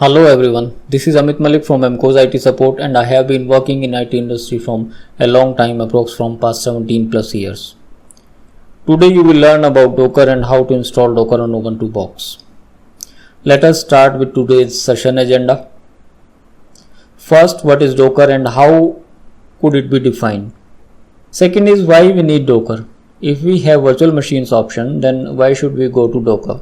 Hello everyone, this is Amit Malik from MCO's IT support and I have been working in IT industry from a long time, approx from past 17 plus years. Today you will learn about Docker and how to install Docker on Ubuntu box. Let us start with today's session agenda. First, what is Docker and how could it be defined? Second is why we need Docker. If we have virtual machines option, then why should we go to Docker?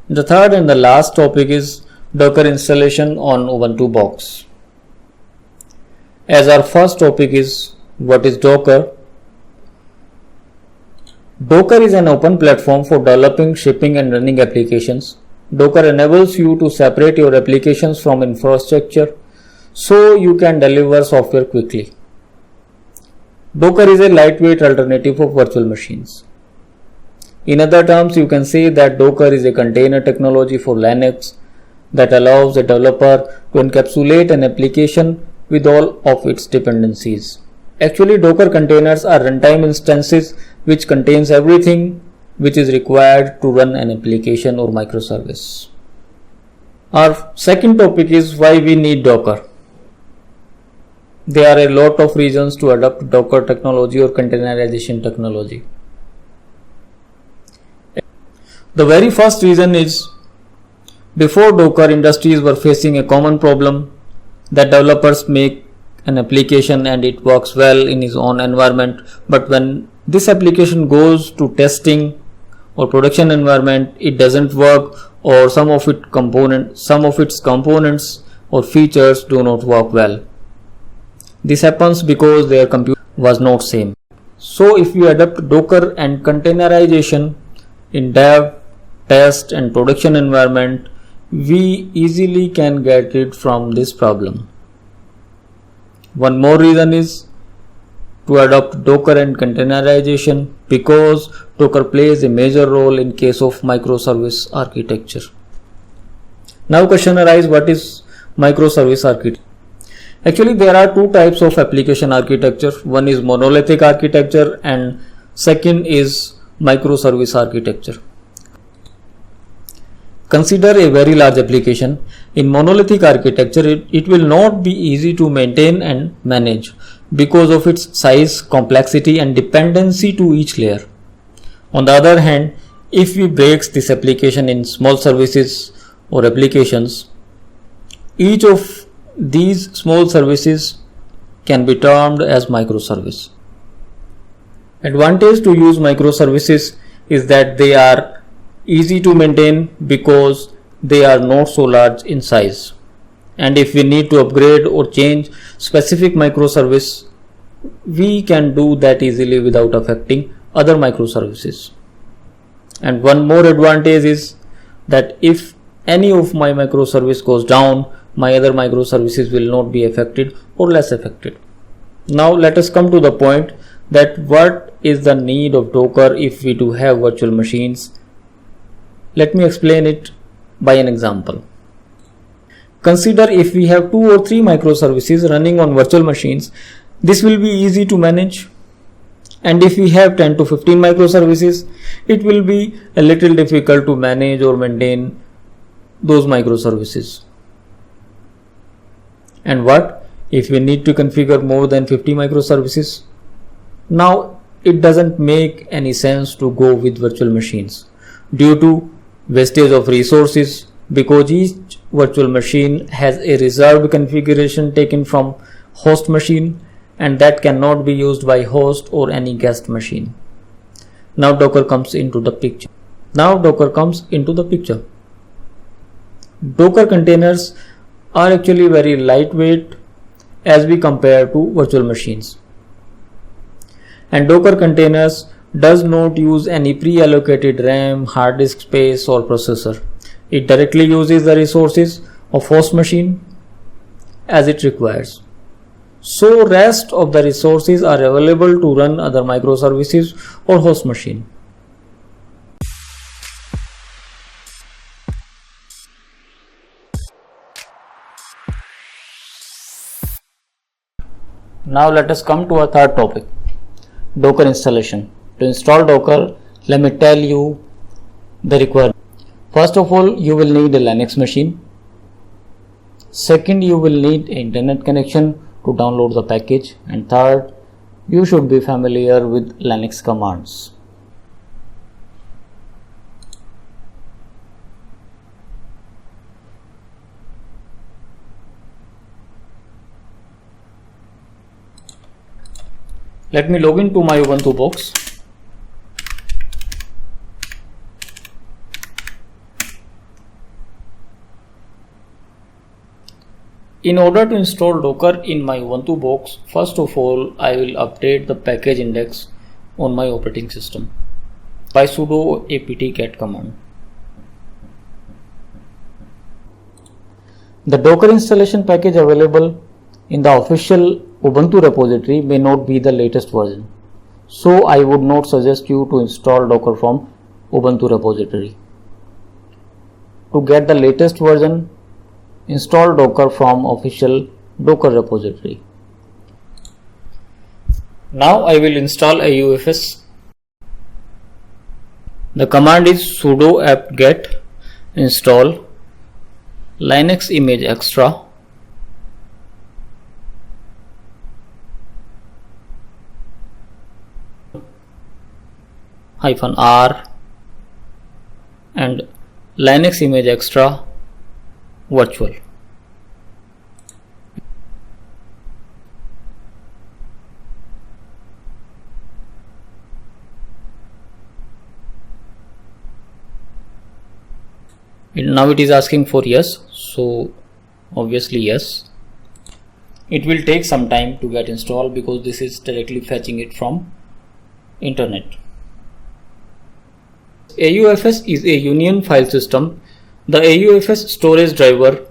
The third and the last topic is Docker installation on Ubuntu box. As our first topic is what is Docker? Docker is an open platform for developing, shipping and running applications. Docker enables you to separate your applications from infrastructure so you can deliver software quickly. Docker is a lightweight alternative for virtual machines. In other terms, you can say that Docker is a container technology for Linux that allows a developer to encapsulate an application with all of its dependencies. Actually, Docker containers are runtime instances which contains everything which is required to run an application or microservice. Our second topic is why we need Docker. There are a lot of reasons to adopt Docker technology or containerization technology. The very first reason is before Docker, industries were facing a common problem that developers make an application and it works well in its own environment, but when this application goes to testing or production environment, it doesn't work, or some of its components or features do not work well. This happens because their computer was not same. So if you adopt Docker and containerization in dev, test and production environment, we easily can get rid from this problem. One more reason is to adopt Docker and containerization because Docker plays a major role in case of microservice architecture. Now question arises, what is microservice architecture? Actually, there are two types of application architecture. One is monolithic architecture and second is microservice architecture. Consider a very large application. In monolithic architecture, it will not be easy to maintain and manage because of its size, complexity and dependency to each layer. On the other hand, if we break this application in small services or applications, each of these small services can be termed as microservice. Advantage to use microservices is that they are easy to maintain because they are not so large in size, and if we need to upgrade or change specific microservice, we can do that easily without affecting other microservices. And one more advantage is that if any of my microservice goes down, my other microservices will not be affected or less affected. Now let us come to the point that what is the need of Docker if we do have virtual machines. Let me explain it by an example. Consider if we have 2 or 3 microservices running on virtual machines, this will be easy to manage. And if we have 10 to 15 microservices, it will be a little difficult to manage or maintain those microservices. And what if we need to configure more than 50 microservices? Now it doesn't make any sense to go with virtual machines due to wastage of resources, because each virtual machine has a reserved configuration taken from host machine and that cannot be used by host or any guest machine. Now Docker comes into the picture. Docker containers are actually very lightweight as we compare to virtual machines, and Docker containers does not use any pre-allocated RAM, hard disk space or processor. It directly uses the resources of host machine as it requires. So rest of the resources are available to run other microservices or host machine. Now let us come to our third topic, Docker installation. To install Docker, let me tell you the requirements. First of all, you will need a Linux machine. Second, you will need internet connection to download the package, and third, you should be familiar with Linux commands. Let me log into my Ubuntu box. In order to install Docker in my Ubuntu box, first of all, I will update the package index on my operating system by sudo apt-get command. The Docker installation package available in the official Ubuntu repository may not be the latest version, so I would not suggest you to install Docker from Ubuntu repository. To get the latest version, install Docker from official Docker repository. Now I will install AUFS. The command is sudo apt-get install Linux image extra -r and Linux image extra virtual. Now it is asking for yes, so obviously yes. It will take some time to get installed because this is directly fetching it from internet. AUFS is a union file system. The AUFS storage driver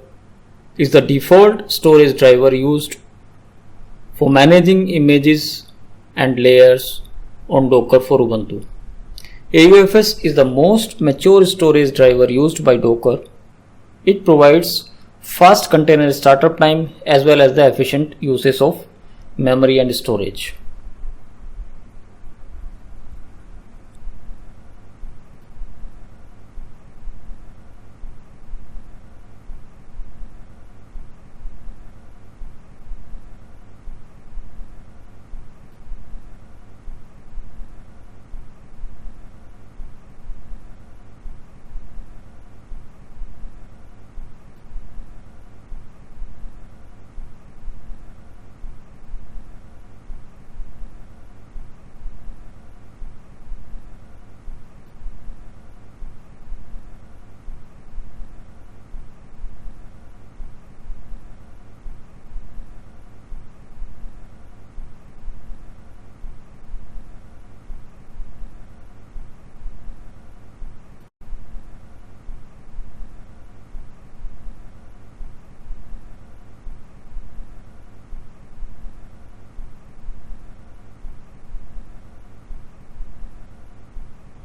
is the default storage driver used for managing images and layers on Docker for Ubuntu. AUFS is the most mature storage driver used by Docker. It provides fast container startup time as well as the efficient uses of memory and storage.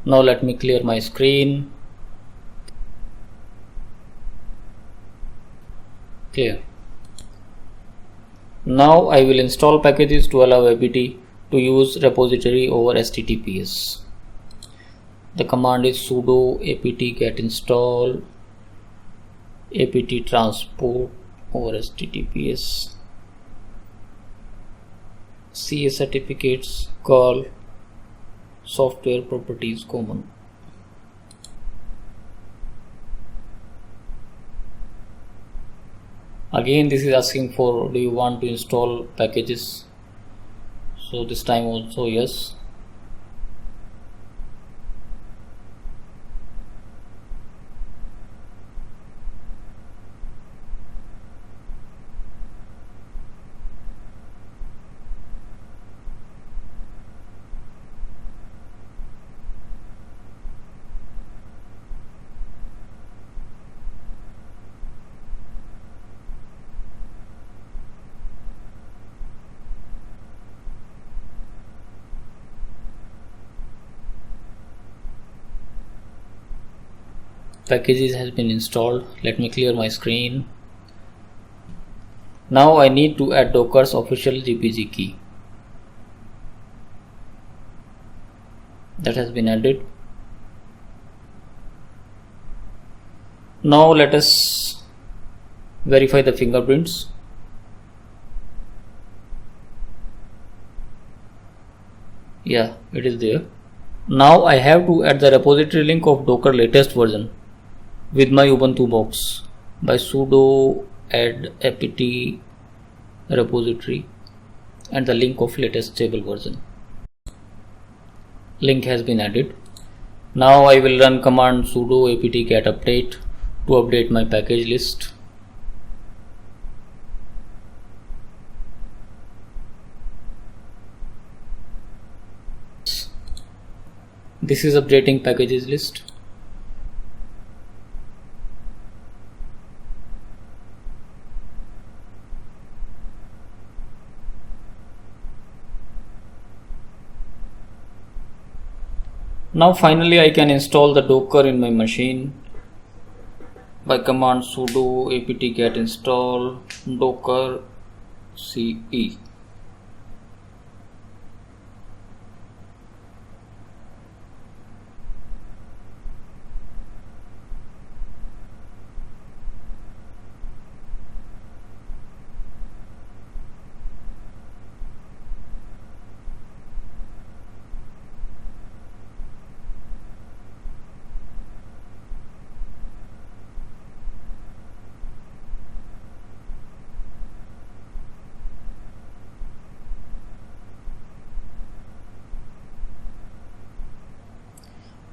Now let me clear my screen. Clear. Now I will install packages to allow apt to use repository over HTTPS. The command is sudo apt-get install apt transport over HTTPS. CS certificates call software properties common. Again this is asking for do you want to install packages, so this time also yes. Packages has been installed. Let me clear my screen. Now I need to add Docker's official GPG key. That has been added. Now let us verify the fingerprints. Yeah, it is there. Now I have to add the repository link of Docker latest version with my Ubuntu box by sudo add apt repository and the link of latest stable version. Link has been added. Now I will run command sudo apt get update to update my package list. This is updating packages list. Now finally I can install the Docker in my machine by command sudo apt get install docker ce.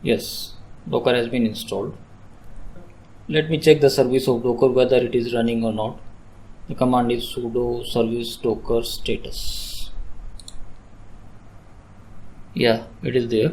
Yes, Docker has been installed. Let me check the service of Docker whether it is running or not. The command is sudo service docker status. Yeah, it is there.